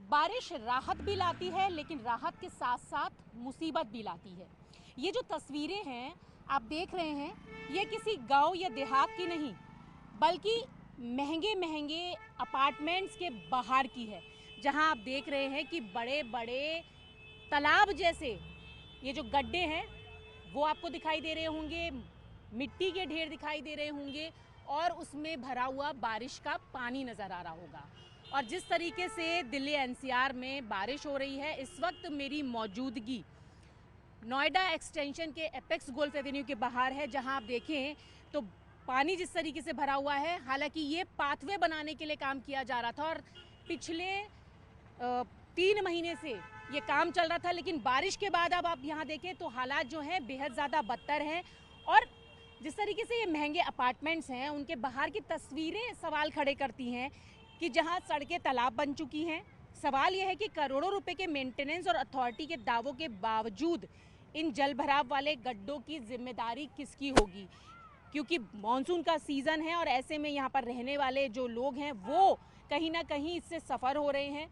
बारिश राहत भी लाती है, लेकिन राहत के साथ साथ मुसीबत भी लाती है। ये जो तस्वीरें हैं आप देख रहे हैं, ये किसी गांव या देहात की नहीं, बल्कि महंगे महंगे अपार्टमेंट्स के बाहर की है, जहां आप देख रहे हैं कि बड़े बड़े तालाब जैसे ये जो गड्ढे हैं वो आपको दिखाई दे रहे होंगे, मिट्टी के ढेर दिखाई दे रहे होंगे और उसमें भरा हुआ बारिश का पानी नज़र आ रहा होगा। और जिस तरीके से दिल्ली एनसीआर में बारिश हो रही है, इस वक्त मेरी मौजूदगी नोएडा एक्सटेंशन के एपेक्स गोल्फ एवेन्यू के बाहर है, जहां आप देखें तो पानी जिस तरीके से भरा हुआ है। हालांकि ये पाथवे बनाने के लिए काम किया जा रहा था और पिछले 3 महीने से ये काम चल रहा था, लेकिन बारिश के बाद अब आप यहाँ देखें तो हालात जो हैं बेहद ज़्यादा बदतर हैं। और जिस तरीके से ये महंगे अपार्टमेंट्स हैं, उनके बाहर की तस्वीरें सवाल खड़े करती हैं कि जहाँ सड़कें तालाब बन चुकी हैं। सवाल यह है कि करोड़ों रुपए के मेंटेनेंस और अथॉरिटी के दावों के बावजूद इन जल भराव वाले गड्ढों की जिम्मेदारी किसकी होगी, क्योंकि मॉनसून का सीज़न है और ऐसे में यहाँ पर रहने वाले जो लोग हैं वो कहीं ना कहीं इससे सफ़र हो रहे हैं।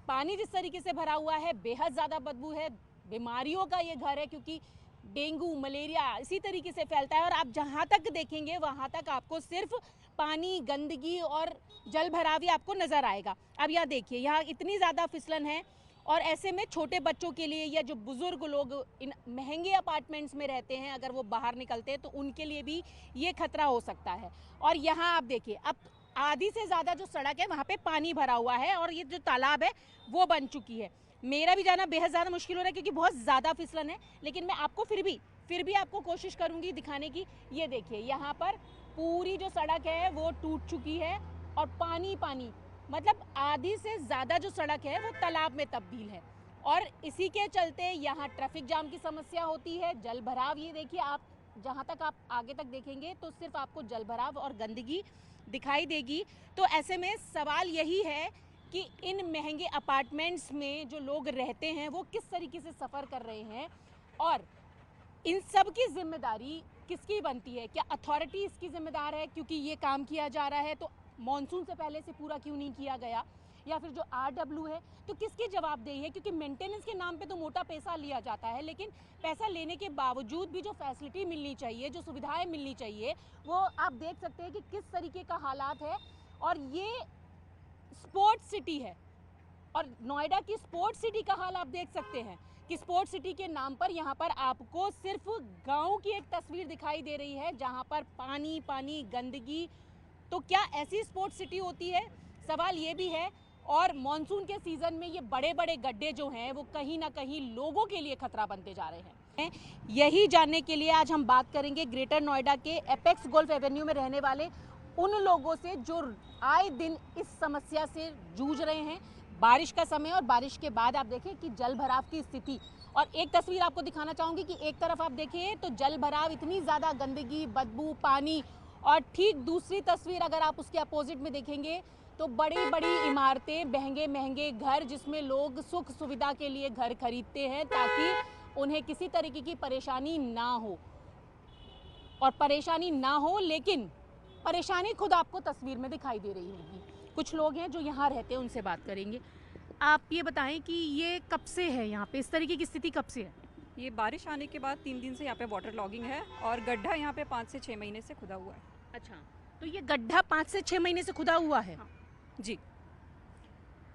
पानी जिस तरीके से भरा हुआ है, बेहद ज़्यादा बदबू है, बीमारियों का ये घर है, क्योंकि डेंगू मलेरिया इसी तरीके से फैलता है। और आप जहाँ तक देखेंगे वहाँ तक आपको सिर्फ पानी, गंदगी और जल भराव ही आपको नज़र आएगा। अब यहाँ देखिए, यहाँ इतनी ज़्यादा फिसलन है और ऐसे में छोटे बच्चों के लिए या जो बुज़ुर्ग लोग इन महंगे अपार्टमेंट्स में रहते हैं, अगर वो बाहर निकलते हैं तो उनके लिए भी ये खतरा हो सकता है। और यहाँ आप देखिए, अब आधी से ज़्यादा जो सड़क है वहाँ पे पानी भरा हुआ है और ये जो तालाब है वो बन चुकी है। मेरा भी जाना बेहद ज़्यादा मुश्किल हो रहा है क्योंकि बहुत ज़्यादा फिसलन है, लेकिन मैं आपको फिर भी आपको कोशिश करूँगी दिखाने की। ये देखिए, यहाँ पर पूरी जो सड़क है वो टूट चुकी है और पानी पानी, मतलब आधी से ज़्यादा जो सड़क है वो तालाब में तब्दील है। और इसी के चलते यहाँ ट्रैफिक जाम की समस्या होती है, जल भराव। ये देखिए, आप जहाँ तक आप आगे तक देखेंगे तो सिर्फ आपको जल भराव और गंदगी दिखाई देगी। तो ऐसे में सवाल यही है कि इन महंगे अपार्टमेंट्स में जो लोग रहते हैं वो किस तरीके से सफ़र कर रहे हैं और इन सब की जिम्मेदारी किसकी बनती है। क्या अथॉरिटी इसकी जिम्मेदार है क्योंकि ये काम किया जा रहा है तो मॉनसून से पहले से पूरा क्यों नहीं किया गया, या फिर जो आरडब्ल्यू है तो किसकी जवाबदेही है, क्योंकि मेंटेनेंस के नाम पे तो मोटा पैसा लिया जाता है, लेकिन पैसा लेने के बावजूद भी जो फैसिलिटी मिलनी चाहिए, जो सुविधाएं मिलनी चाहिए, वो आप देख सकते हैं कि किस तरीके का हालात है। और ये स्पोर्ट्स सिटी है और नोएडा की स्पोर्ट्स सिटी का हाल आप देख सकते हैं कि स्पोर्ट्स सिटी के नाम पर यहाँ पर आपको सिर्फ गांव की एक तस्वीर दिखाई दे रही है, जहाँ पर पानी पानी, गंदगी। तो क्या ऐसी स्पोर्ट्स सिटी होती है, सवाल ये भी है। और मॉनसून के सीज़न में ये बड़े बड़े गड्ढे जो हैं वो कहीं ना कहीं लोगों के लिए खतरा बनते जा रहे हैं। यही जानने के लिए आज हम बात करेंगे ग्रेटर नोएडा के एपेक्स गोल्फ एवेन्यू में रहने वाले उन लोगों से जो आए दिन इस समस्या से जूझ रहे हैं। बारिश का समय और बारिश के बाद आप देखें कि जल भराव की स्थिति। और एक तस्वीर आपको दिखाना चाहूँगी कि एक तरफ आप देखिए तो जल भराव, इतनी ज़्यादा गंदगी, बदबू, पानी, और ठीक दूसरी तस्वीर अगर आप उसके अपोजिट में देखेंगे तो बड़ी बड़ी इमारतें, महंगे महंगे घर, जिसमें लोग सुख सुविधा के लिए घर खरीदते हैं ताकि उन्हें किसी तरीके की परेशानी ना हो। और परेशानी ना हो, लेकिन परेशानी खुद आपको तस्वीर में दिखाई दे रही होगी। कुछ लोग हैं जो यहाँ रहते हैं, उनसे बात करेंगे। आप ये बताएं कि ये कब से है यहाँ पे, इस तरीके की स्थिति कब से है? ये बारिश आने के बाद 3 दिन से यहाँ पे वाटर लॉगिंग है और गड्ढा यहाँ पे 5 से 6 महीने से खुदा हुआ है। अच्छा, तो ये गड्ढा 5 से 6 महीने से खुदा हुआ है? हाँ जी,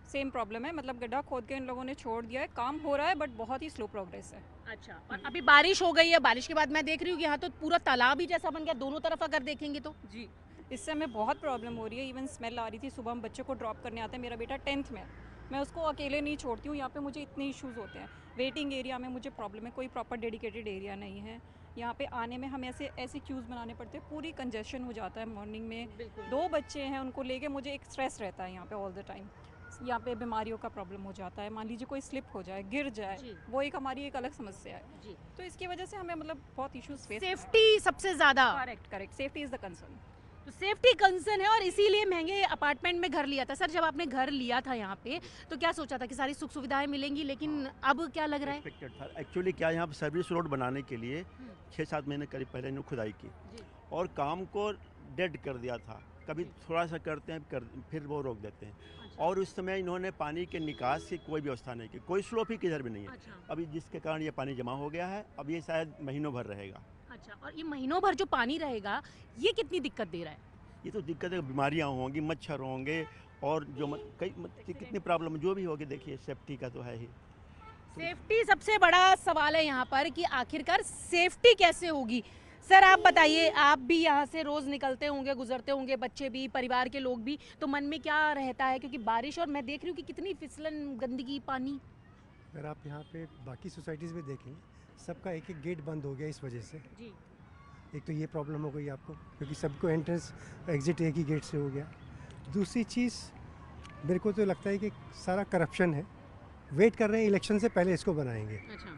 सेम प्रॉब्लम है, मतलब गड्ढा खोद के इन लोगों ने छोड़ दिया है, काम हो रहा है बट बहुत ही स्लो प्रोग्रेस है। अच्छा, और अभी बारिश हो गई है, बारिश के बाद मैं देख रही हूँ कि यहाँ तो पूरा तालाब ही जैसा बन गया दोनों तरफ अगर देखेंगे तो। जी, इससे हमें बहुत प्रॉब्लम हो रही है, इवन स्मेल आ रही थी। सुबह हम बच्चों को ड्रॉप करने आते हैं, मेरा बेटा 10th में है, मैं उसको अकेले नहीं छोड़ती हूँ। यहाँ पे मुझे इतने इश्यूज़ होते हैं, वेटिंग एरिया में मुझे प्रॉब्लम है, कोई प्रॉपर डेडिकेटेड एरिया नहीं है। यहाँ पे आने में हम ऐसे क्यूज़ बनाने पड़ते हैं, पूरी कंजेशन हो जाता है मॉर्निंग में। 2 बच्चे हैं, उनको लेके मुझे एक स्ट्रेस रहता है यहाँ पे ऑल द टाइम। यहाँ पे बीमारियों का प्रॉब्लम हो जाता है, मान लीजिए कोई स्लिप हो जाए, गिर जाए, वो एक हमारी एक अलग समस्या है जी। तो इसकी वजह से हमें मतलब बहुत इश्यूज फेस। सेफ्टी सबसे ज़्यादा। Correct, safety is the concern. तो सेफ्टी कंसर्न है और इसीलिए महंगे अपार्टमेंट में घर लिया था। सर, जब आपने घर लिया था यहाँ पे तो क्या सोचा था कि सारी सुख सुविधाएं मिलेंगी, लेकिन अब क्या लग रहा है? एक्सपेक्टेड था एक्चुअली। क्या यहाँ पर सर्विस रोड बनाने के लिए 6-7 महीने करीब पहले इन्होंने खुदाई की और काम को डेड कर दिया था। कभी थोड़ा सा करते हैं, फिर वो रोक देते हैं। और उस समय इन्होंने पानी के निकास की कोई व्यवस्था नहीं की, कोई स्लोप ही किधर भी नहीं है। अच्छा अभी जिसके कारण ये पानी जमा हो गया है, अब ये शायद महीनों भर रहेगा। अच्छा, और ये महीनों भर जो पानी रहेगा ये कितनी दिक्कत दे रहा है? ये तो दिक्कत है, बीमारियाँ होंगी, मच्छर होंगे और जो कितनी प्रॉब्लम जो भी होगी, देखिए सेफ्टी का तो है ही। सेफ्टी सबसे बड़ा सवाल है यहाँ पर कि आखिरकार सेफ्टी कैसे होगी। सर आप बताइए, आप भी यहाँ से रोज़ निकलते होंगे, गुजरते होंगे, बच्चे भी, परिवार के लोग भी, तो मन में क्या रहता है? क्योंकि बारिश, और मैं देख रही हूँ कि कितनी फिसलन, गंदगी, पानी। अगर आप यहाँ पे बाकी सोसाइटीज़ में देखें, सबका एक एक गेट बंद हो गया इस वजह से। जी एक तो ये प्रॉब्लम हो गई आपको, क्योंकि सबको एंट्रेंस एग्जिट एक ही गेट से हो गया। दूसरी चीज़ मेरे को तो लगता है कि सारा करप्शन है। वेट कर रहे हैं इलेक्शन से पहले इसको बनाएंगे अच्छा,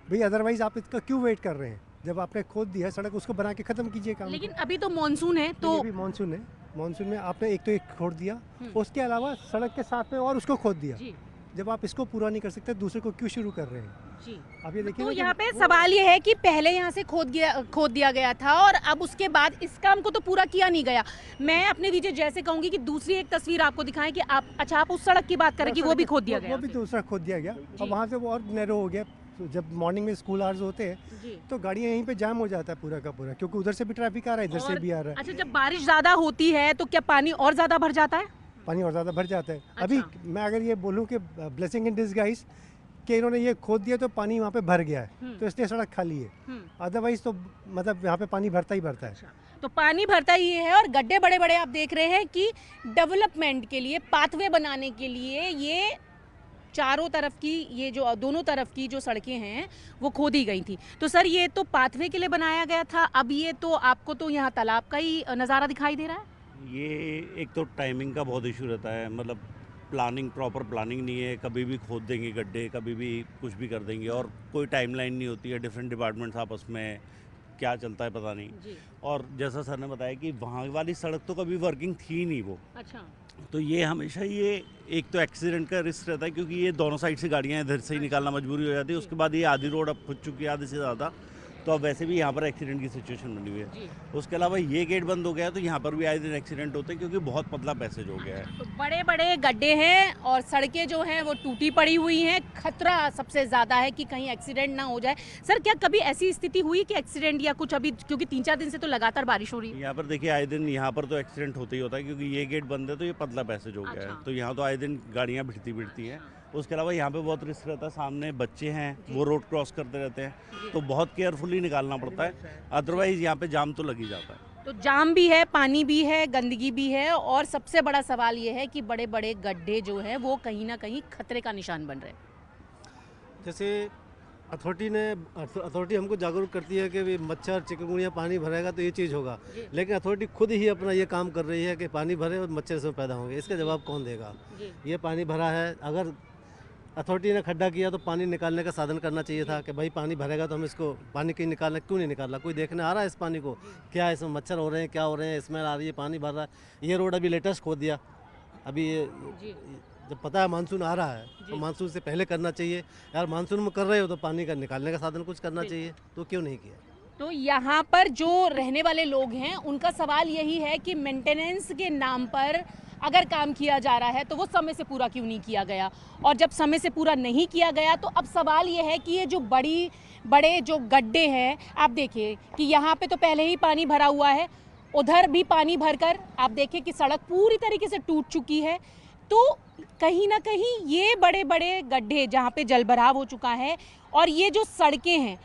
भाई, अदरवाइज़ आप इसका क्यों वेट कर रहे हैं? जब आपने खोद दिया है सड़क, उसको बना के ख़त्म कीजिए काम। लेकिन अभी तो मॉनसून है तो अभी मानसून है, मानसून में आपने एक तो एक खोद दिया, उसके अलावा सड़क के साथ में और उसको खोद दिया। जी जब आप इसको पूरा नहीं कर सकते, दूसरे को क्यों शुरू कर रहे हैं? जी। आप ये देखिए तो ना कि यहाँ पे वो- सवाल ये है कि पहले यहाँ से खोद दिया गया था और अब उसके बाद इस काम को तो पूरा किया नहीं गया। मैं अपने विजय जैसे कहूंगी कि दूसरी एक तस्वीर आपको दिखाएं कि आप, अच्छा आप उस सड़क की बात करें कि वो भी खोद दिया गया। वो भी दूसरा खोद दिया गया और वहाँ से वो और नैरो हो गया। तो जब मॉर्निंग में स्कूल आवर्स होते हैं जी। तो गाड़ियाँ यहीं पे जाम हो जाता है पूरा का पूरा, क्योंकि उधर से भी ट्रैफिक आ रहा है, इधर से और- भी आ रहा है। अच्छा, जब बारिश ज्यादा होती है तो क्या पानी और ज्यादा भर जाता है? पानी और ज़्यादा भर जाता है। अच्छा। अभी मैं अगर ये बोलूँ कि ब्लेसिंग इन डिसगाइज कि इन्होंने ये खोद दिया तो पानी वहाँ पे भर गया है, तो इसलिए सड़क खाली है। अदरवाइज तो मतलब यहाँ पे पानी भरता ही भरता है। अच्छा, तो पानी भरता ही है और गड्ढे बड़े बड़े आप देख रहे हैं कि डेवलपमेंट के लिए, पाथवे बनाने के लिए ये चारों तरफ की, ये जो दोनों तरफ की जो सड़कें हैं वो खोदी गई थी। तो सर ये तो पाथवे के लिए बनाया गया था, अब ये तो आपको तो यहाँ तालाब का ही नज़ारा दिखाई दे रहा है। ये एक तो टाइमिंग का बहुत इशू रहता है, मतलब प्लानिंग, प्रॉपर प्लानिंग नहीं है, कभी भी खोद देंगे गड्ढे, कभी भी कुछ भी कर देंगे और कोई टाइमलाइन नहीं होती है। डिफरेंट डिपार्टमेंट्स आपस में क्या चलता है पता नहीं। जी। और जैसा सर ने बताया कि वहाँ वाली सड़क तो कभी वर्किंग थी नहीं वो, अच्छा, तो ये हमेशा ये एक तो एक्सीडेंट का रिस्क रहता है, क्योंकि ये दोनों साइड से गाड़ियाँ इधर से ही निकालना मजबूरी हो जाती है। उसके बाद ये आधी रोड अब खुद चुकी है आधे से ज़्यादा, तो अब वैसे भी यहाँ पर एक्सीडेंट की सिचुएशन बनी हुई है। जी। उसके अलावा ये गेट बंद हो गया है तो यहाँ पर भी आए दिन एक्सीडेंट होते हैं, क्योंकि बहुत पतला पैसेज हो गया है। तो बड़े बड़े गड्ढे हैं और सड़कें जो हैं वो टूटी पड़ी हुई हैं। खतरा सबसे ज़्यादा है कि कहीं एक्सीडेंट ना हो जाए। सर क्या कभी ऐसी स्थिति हुई कि एक्सीडेंट या कुछ, अभी क्योंकि 3-4 दिन से तो लगातार बारिश हो रही है? यहाँ पर देखिए आए दिन यहाँ पर तो एक्सीडेंट होता ही होता है, क्योंकि ये गेट बंद है तो ये पतला पैसेज हो गया अच्छा। है, तो यहाँ तो आए दिन गाड़ियाँ भिड़ती हैं। उसके अलावा यहाँ पे बहुत रिस्क रहता है, सामने बच्चे हैं वो रोड क्रॉस करते रहते हैं, तो बहुत केयरफुली निकालना पड़ता है, अदरवाइज यहाँ पे जाम तो लग ही जाता है। तो जाम भी है, पानी भी है, गंदगी भी है और सबसे बड़ा सवाल ये है कि बड़े बड़े गड्ढे जो हैं वो कहीं ना कहीं खतरे का निशान बन रहे हैं। जैसे अथॉरिटी हमको जागरूक करती है कि भी मच्छर, चिकनगुनिया पानी भरेगा तो ये चीज़ होगा, लेकिन अथॉरिटी खुद ही अपना ये काम कर रही है कि पानी भरे और मच्छर इसमें पैदा होंगे। इसका जवाब कौन देगा? ये पानी भरा है, अगर अथॉरिटी ने खड्डा किया तो पानी निकालने का साधन करना चाहिए था कि भाई पानी भरेगा तो हम इसको पानी कहीं निकालना, क्यों नहीं निकाल रहा? कोई देखने आ रहा है इस पानी को? क्या इसमें मच्छर हो रहे हैं, क्या हो रहे हैं, स्मेल आ रही है, पानी भर रहा है। ये रोड अभी लेटेस्ट खोद दिया, अभी ये जब पता है मानसून आ रहा है तो मानसून से पहले करना चाहिए। यार मानसून में कर रहे हो तो पानी का निकालने का साधन कुछ करना चाहिए, तो क्यों नहीं किया? तो यहाँ पर जो रहने वाले लोग हैं उनका सवाल यही है कि मेंटेनेंस के नाम पर अगर काम किया जा रहा है तो वो समय से पूरा क्यों नहीं किया गया, और जब समय से पूरा नहीं किया गया तो अब सवाल ये है कि ये जो बड़े जो गड्ढे हैं, आप देखिए कि यहाँ पे तो पहले ही पानी भरा हुआ है, उधर भी पानी भरकर आप देखिए कि सड़क पूरी तरीके से टूट चुकी है। तो कहीं ना कहीं ये बड़े बड़े गड्ढे जहाँ पे जलभराव हो चुका है और ये जो सड़कें हैं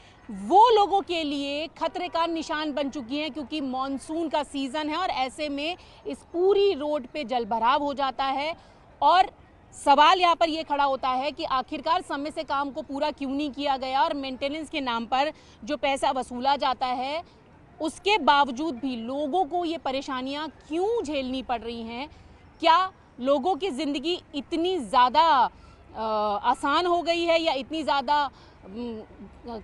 वो लोगों के लिए खतरे का निशान बन चुकी हैं, क्योंकि मॉनसून का सीज़न है और ऐसे में इस पूरी रोड पे जलभराव हो जाता है। और सवाल यहाँ पर ये खड़ा होता है कि आखिरकार समय से काम को पूरा क्यों नहीं किया गया और मेंटेनेंस के नाम पर जो पैसा वसूला जाता है उसके बावजूद भी लोगों को ये परेशानियाँ क्यों झेलनी पड़ रही हैं? क्या लोगों की ज़िंदगी इतनी ज़्यादा आसान हो गई है या इतनी ज़्यादा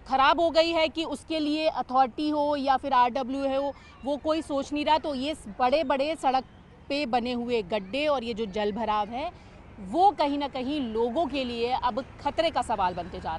ख़राब हो गई है कि उसके लिए अथॉरिटी हो या फिर RW हो वो कोई सोच नहीं रहा? तो ये बड़े बड़े सड़क पे बने हुए गड्ढे और ये जो जल भराव है वो कहीं ना कहीं लोगों के लिए अब खतरे का सवाल बनते जा रहा है।